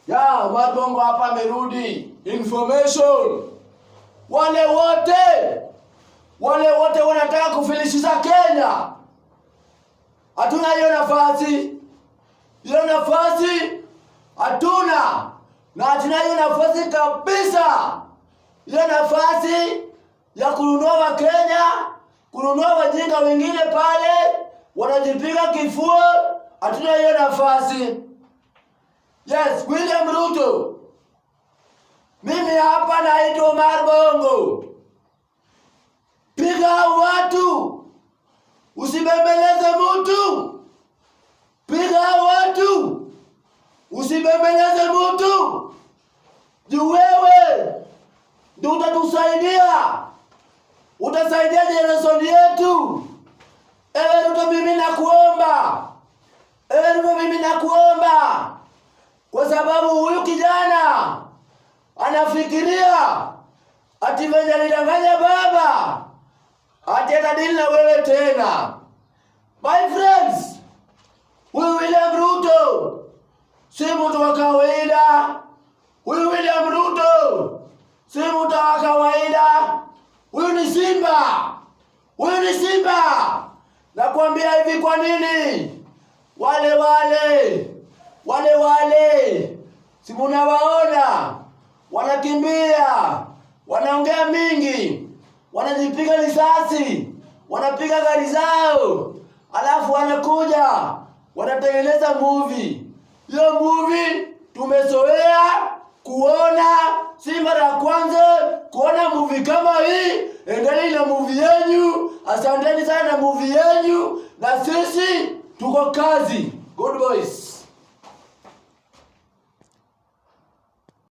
Ya, Marbongo hapa amerudi. Information. Wale wote wanataka kufilishiza Kenya. Hatuna hiyo nafasi. Hiyo nafasi hatuna. Na hatuna hiyo nafasi kabisa. Hiyo nafasi ya kununua wa Kenya, kununua wajinga wengine pale, wanajipiga kifua. Hatuna hiyo nafasi. Yes, William Ruto. Mimi hapa naitwa Marbongo. Piga watu. Usibembeleze mtu. Piga watu. Usibembeleze mtu. Juu wewe ndio utatusaidia. Utasaidia generation yetu. Ewe Ruto, mimi nakuomba. Ewe Ruto, mimi nakuomba. Kwa sababu huyu kijana anafikiria ati venye alidanganya baba ati atadili na wewe tena. My friends, huyu William Ruto si mtu wa kawaida. Huyu William Ruto si mtu wa kawaida. Huyu ni simba. Huyu ni simba. Nakwambia hivi kwa nini? Wale si munawaona wanakimbia, wanaongea mingi, wanajipiga risasi, wanapiga gari zao, alafu wanakuja wanatengeneza movie. Hiyo movie tumezoea kuona, si mara ya kwanza kuona movie kama hii. Endelea na movie yenu. Asanteni sana na movie yenu, na sisi tuko kazi. Good boys.